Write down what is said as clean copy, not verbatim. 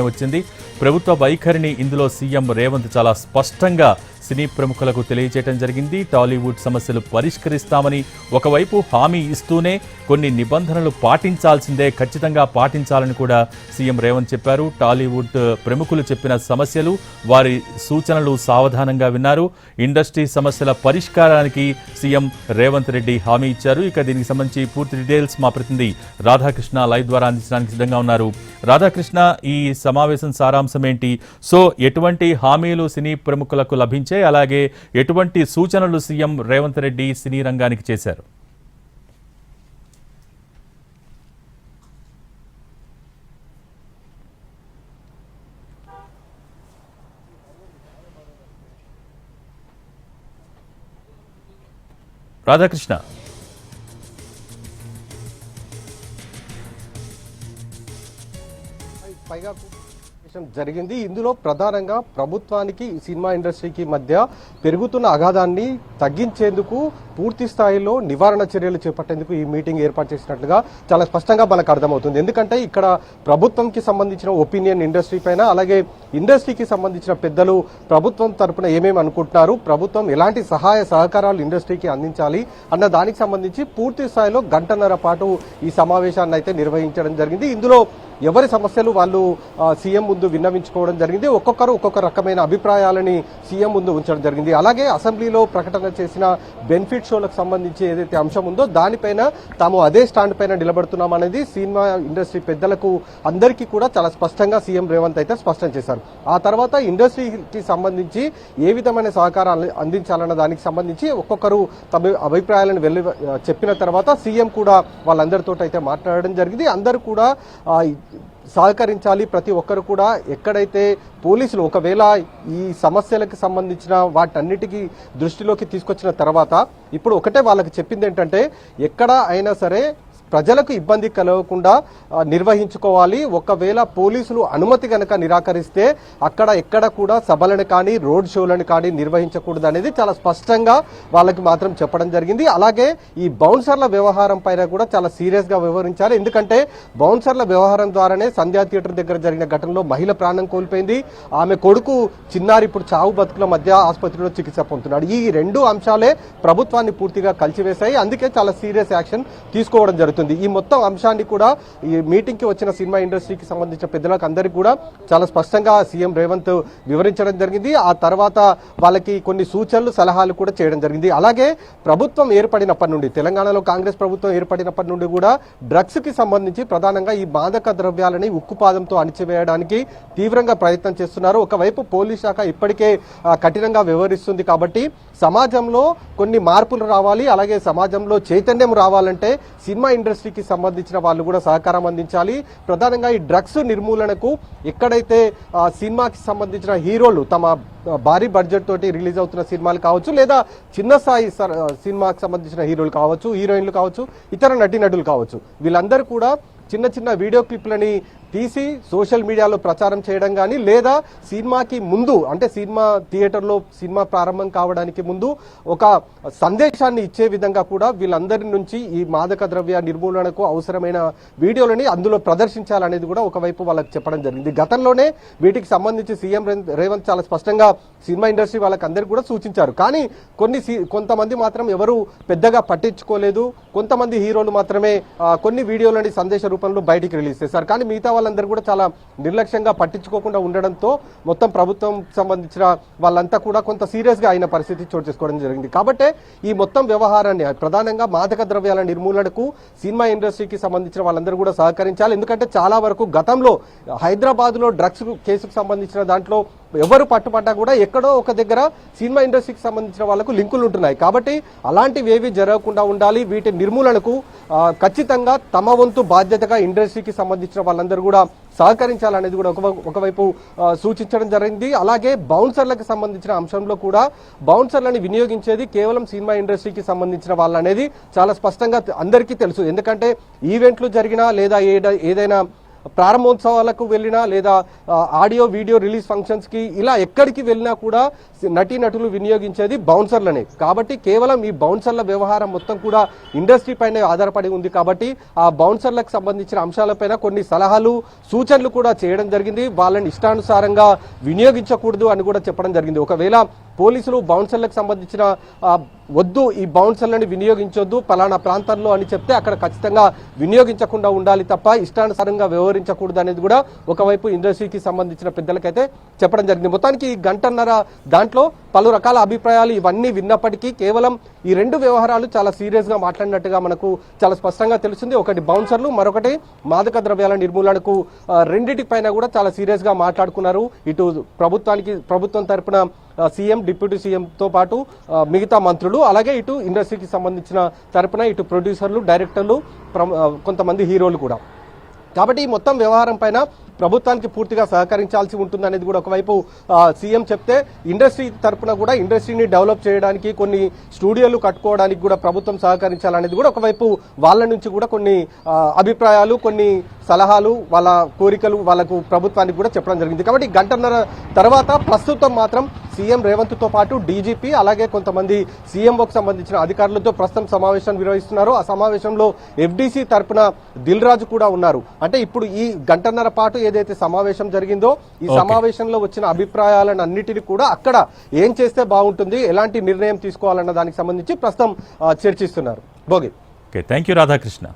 వచ్చింది. ప్రభుత్వ వైఖరిని ఇందులో సీఎం రేవంత్ చాలా స్పష్టంగా సినీ ప్రముఖులకు తెలియజేయడం జరిగింది. టాలీవుడ్ సమస్యలు పరిష్కరిస్తామని ఒకవైపు హామీ ఇస్తూనే కొన్ని నిబంధనలు పాటించాల్సిందే, ఖచ్చితంగా పాటించాలని కూడా సీఎం రేవంత్ చెప్పారు. టాలీవుడ్ ప్రముఖులు చెప్పిన సమస్యలు, వారి సూచనలు సావధానంగా విన్నారు. ఇండస్ట్రీ సమస్యల పరిష్కారానికి సీఎం రేవంత్ రెడ్డి హామీ ఇచ్చారు. ఇక దీనికి సంబంధించి పూర్తి డీటెయిల్స్ మా ప్రతినిధి రాధాకృష్ణ లైవ్ ద్వారా అందించడానికి సిద్ధంగా ఉన్నారు. రాధాకృష్ణ, ఈ సమావేశం సారాంశం ఏంటి? సో ఎటువంటి హామీలు సినీ ప్రముఖులకు లభించాయి, అలాగే ఎటువంటి సూచనలు సీఎం రేవంత్ రెడ్డి సినీ రంగానికి చేశారు? రాధాకృష్ణ, జరిగింది. ఇందులో ప్రధానంగా ప్రభుత్వానికి సినిమా ఇండస్ట్రీకి మధ్య పెరుగుతున్న అగాధాన్ని తగ్గించేందుకు పూర్తి స్థాయిలో నివారణ చర్యలు చేపట్టేందుకు ఈ మీటింగ్ ఏర్పాటు చేసినట్లుగా చాలా స్పష్టంగా మనకు అర్థమవుతుంది. ఎందుకంటే ఇక్కడ ప్రభుత్వంకి సంబంధించిన ఒపీనియన్ ఇండస్ట్రీ పైన, అలాగే ఇండస్ట్రీకి సంబంధించిన పెద్దలు ప్రభుత్వం తరపున ఏమేమి అనుకుంటున్నారు, ప్రభుత్వం ఎలాంటి సహాయ సహకారాలు ఇండస్ట్రీకి అందించాలి అన్న దానికి సంబంధించి పూర్తి స్థాయిలో గంటన్నర పాటు ఈ సమావేశాన్ని అయితే నిర్వహించడం జరిగింది. ఇందులో ఎవరి సమస్యలు వాళ్ళు సీఎం ముందు విన్నవించుకోవడం జరిగింది. ఒక్కొక్కరు ఒక్కొక్క రకమైన అభిప్రాయాలని సీఎం ముందు ఉంచడం జరిగింది. అలాగే అసెంబ్లీలో ప్రకటన చేసిన బెనిఫిట్ షోలకు సంబంధించి ఏదైతే అంశం ఉందో దానిపైన తాము అదే స్టాండ్ పైన నిలబడుతున్నామనేది సినిమా ఇండస్ట్రీ పెద్దలకు అందరికీ కూడా చాలా స్పష్టంగా సీఎం రేవంత్ అయితే స్పష్టం చేశారు. ఆ తర్వాత ఇండస్ట్రీకి సంబంధించి ఏ విధమైన సహకారాలు అందించాలన్న దానికి సంబంధించి ఒక్కొక్కరు తమ అభిప్రాయాలను చెప్పిన తర్వాత సీఎం కూడా వాళ్ళందరితో అయితే మాట్లాడడం జరిగింది. అందరూ కూడా సహకరించాలి, ప్రతి ఒక్కరు కూడా ఎక్కడైతే పోలీసులు ఒకవేళ ఈ సమస్యలకు సంబంధించిన వాటన్నిటికీ దృష్టిలోకి తీసుకొచ్చిన తర్వాత ఇప్పుడు ఒకటే వాళ్ళకి చెప్పింది ఏంటంటే, ఎక్కడ అయినా సరే ప్రజలకు ఇబ్బంది కలగకుండా నిర్వహించుకోవాలి. ఒకవేళ పోలీసులు అనుమతి కనుక నిరాకరిస్తే అక్కడ ఎక్కడ కూడా సభలను కానీ రోడ్ షోలను కానీ నిర్వహించకూడదు అనేది చాలా స్పష్టంగా వాళ్ళకి మాత్రం చెప్పడం జరిగింది. అలాగే ఈ బౌన్సర్ల వ్యవహారం పైన కూడా చాలా సీరియస్ గా వ్యవహరించాలి. ఎందుకంటే బౌన్సర్ల వ్యవహారం ద్వారానే సంధ్యా థియేటర్ దగ్గర జరిగిన ఘటనలో మహిళ ప్రాణం కోల్పోయింది. ఆమె కొడుకు చిన్నారి ఇప్పుడు చావు బతుకుల మధ్య ఆసుపత్రిలో చికిత్స పొందుతున్నాడు. ఈ రెండు అంశాలే ప్రభుత్వాన్ని పూర్తిగా కలిసివేశాయి. అందుకే చాలా సీరియస్ యాక్షన్ తీసుకోవడం జరుగుతుంది. ఈ మొత్తం అంశాన్ని కూడా ఈ మీటింగ్ కి వచ్చిన సినిమా ఇండస్ట్రీకి సంబంధించిన పెద్దలకు అందరికీ కూడా చాలా స్పష్టంగా సీఎం రేవంత్ వివరించడం జరిగింది. ఆ తర్వాత వాళ్ళకి కొన్ని సూచనలు సలహాలు కూడా చేయడం జరిగింది. అలాగే ప్రభుత్వం ఏర్పడినప్పటి నుండి, తెలంగాణలో కాంగ్రెస్ ప్రభుత్వం ఏర్పడినప్పటి నుండి కూడా డ్రగ్స్ కి సంబంధించి ప్రధానంగా ఈ మాదక ద్రవ్యాలని ఉక్కుపాదంతో అణిచివేయడానికి తీవ్రంగా ప్రయత్నం చేస్తున్నారు. ఒకవైపు పోలీస్ శాఖ ఇప్పటికే కఠినంగా వ్యవహరిస్తుంది కాబట్టి సమాజంలో కొన్ని మార్పులు రావాలి, అలాగే సమాజంలో చైతన్యం రావాలంటే సినిమా ఇండస్ట్రీకి సంబంధించిన వాళ్ళు కూడా సహకారం అందించాలి. ప్రధానంగా ఈ డ్రగ్స్ నిర్మూలనకు ఎక్కడైతే సినిమాకి సంబంధించిన హీరోలు తమ భారీ బడ్జెట్ తోటి రిలీజ్ అవుతున్న సినిమాలు కావచ్చు, లేదా చిన్న స్థాయి సినిమాకి సంబంధించిన హీరోలు కావచ్చు, హీరోయిన్లు కావచ్చు, ఇతర నటీనటులు కావచ్చు, వీళ్ళందరూ కూడా చిన్న చిన్న వీడియో క్లిప్లని తీసి సోషల్ మీడియాలో ప్రచారం చేయడం కానీ, లేదా సినిమాకి ముందు అంటే సినిమా థియేటర్లో సినిమా ప్రారంభం కావడానికి ముందు ఒక సందేశాన్ని ఇచ్చే విధంగా కూడా వీళ్ళందరి నుంచి ఈ మాదక ద్రవ్య నిర్మూలనకు అవసరమైన వీడియోలని అందులో ప్రదర్శించాలనేది కూడా ఒకవైపు వాళ్ళకి చెప్పడం జరిగింది. గతంలోనే వీటికి సంబంధించి సీఎం రేవంత్ చాలా స్పష్టంగా సినిమా ఇండస్ట్రీ వాళ్ళకి అందరికీ కూడా సూచించారు. కానీ కొంతమంది మాత్రం ఎవరు పెద్దగా పట్టించుకోలేదు. కొంతమంది హీరోలు మాత్రమే కొన్ని వీడియోలని సందేశ రూపంలో బయటికి రిలీజ్ చేశారు. కానీ మిగతా వాళ్ళందరూ కూడా చాలా నిర్లక్ష్యంగా పట్టించుకోకుండా ఉండడంతో మొత్తం ప్రభుత్వం సంబంధించిన వాళ్ళంతా కూడా కొంత సీరియస్ గా అయిన పరిస్థితి చోటు చేసుకోవడం జరిగింది. కాబట్టి ఈ మొత్తం వ్యవహారాన్ని ప్రధానంగా మాదక ద్రవ్యాల నిర్మూలనకు సినిమా ఇండస్ట్రీకి సంబంధించిన వాళ్ళందరూ కూడా సహకరించాలి. ఎందుకంటే చాలా వరకు గతంలో హైదరాబాద్ లో డ్రగ్స్ కేసుకు సంబంధించిన దాంట్లో ఎవరు పట్టుపడ్డా కూడా ఎక్కడో ఒక దగ్గర సినిమా ఇండస్ట్రీకి సంబంధించిన వాళ్లకు లింకులు ఉంటున్నాయి. కాబట్టి అలాంటివి ఏవి జరగకుండా ఉండాలి. వీటి నిర్మూలనకు ఖచ్చితంగా తమ వంతు బాధ్యతగా ఇండస్ట్రీకి సంబంధించిన వాళ్ళందరూ కూడా సహకరించాలనేది కూడా ఒకవైపు సూచించడం జరిగింది. అలాగే బౌన్సర్లకు సంబంధించిన అంశంలో కూడా బౌన్సర్లను వినియోగించేది కేవలం సినిమా ఇండస్ట్రీకి సంబంధించిన వాళ్ళనేది చాలా స్పష్టంగా అందరికీ తెలుసు. ఎందుకంటే ఈవెంట్లు జరిగినా లేదా ఏదైనా ప్రారంభోత్సవాలకు వెళ్ళినా లేదా ఆడియో వీడియో రిలీజ్ ఫంక్షన్స్కి ఇలా ఎక్కడికి వెళ్ళినా కూడా నటీనటులు వినియోగించేది బౌన్సర్లనే. కాబట్టి కేవలం ఈ బౌన్సర్ల వ్యవహారం మొత్తం కూడా ఇండస్ట్రీ పైన ఆధారపడి ఉంది. కాబట్టి ఆ బౌన్సర్లకు సంబంధించిన అంశాలపైన కొన్ని సలహాలు సూచనలు కూడా చేయడం జరిగింది. వాళ్ళని ఇష్టానుసారంగా వినియోగించకూడదు అని కూడా చెప్పడం జరిగింది. ఒకవేళ పోలీసులు బౌన్సర్లకు సంబంధించిన వద్దు ఈ బౌన్సర్లను వినియోగించొద్దు పలానా ప్రాంతాల్లో అని చెప్తే అక్కడ ఖచ్చితంగా వినియోగించకుండా ఉండాలి తప్ప ఇష్టానుసారంగా వ్యవహరించకూడదు అనేది కూడా ఒకవైపు ఇండస్ట్రీకి సంబంధించిన పెద్దలకైతే చెప్పడం జరిగింది. మొత్తానికి ఈ గంటన్నర దాంట్లో పలు రకాల అభిప్రాయాలు ఇవన్నీ విన్నప్పటికీ కేవలం ఈ రెండు వ్యవహారాలు చాలా సీరియస్ గా మాట్లాడినట్టుగా మనకు చాలా స్పష్టంగా తెలుస్తుంది. ఒకటి బౌన్సర్లు, మరొకటి మాదక ద్రవ్యాల నిర్మూలనకు రెండింటి పైన కూడా చాలా సీరియస్ గా మాట్లాడుకున్నారు. ఇటు ప్రభుత్వం తరపున సీఎం, డిప్యూటీ సీఎంతో పాటు మిగతా మంత్రులు, అలాగే ఇటు ఇండస్ట్రీకి సంబంధించిన తరపున ఇటు ప్రొడ్యూసర్లు, డైరెక్టర్లు, కొంతమంది హీరోలు కూడా. కాబట్టి ఈ మొత్తం వ్యవహారం పైన ప్రభుత్వానికి పూర్తిగా సహకరించాల్సి ఉంటుంది అనేది కూడా ఒకవైపు సీఎం చెప్తే, ఇండస్ట్రీ తరపున కూడా ఇండస్ట్రీని డెవలప్ చేయడానికి కొన్ని స్టూడియోలు కట్టుకోవడానికి కూడా ప్రభుత్వం సహకరించాలనేది కూడా ఒకవైపు వాళ్ళ నుంచి కూడా కొన్ని అభిప్రాయాలు, కొన్ని సలహాలు, వాళ్ళ కోరికలు వాళ్ళకు ప్రభుత్వానికి కూడా చెప్పడం జరిగింది. కాబట్టి గంటన్నర తర్వాత ప్రస్తుతం మాత్రం సీఎం రేవంత్తో పాటు డీజీపీ అలాగే కొంతమంది సీఎంఓకి సంబంధించిన అధికారులతో ప్రస్తుతం సమావేశం నిర్వహిస్తున్నారు. ఆ సమావేశంలో ఎఫ్డీసీ తరపున దిల్ రాజు కూడా ఉన్నారు. అంటే ఇప్పుడు ఈ గంటన్నర పాటు ఏదైతే సమావేశం జరిగిందో ఈ సమావేశంలో వచ్చిన అభిప్రాయాలను అన్నిటిని కూడా అక్కడ ఏం చేస్తే బాగుంటుంది, ఎలాంటి నిర్ణయం తీసుకోవాలన్న దానికి సంబంధించి ప్రస్తుతం చర్చిస్తున్నారు. భోగి. Thank you Radhakrishna.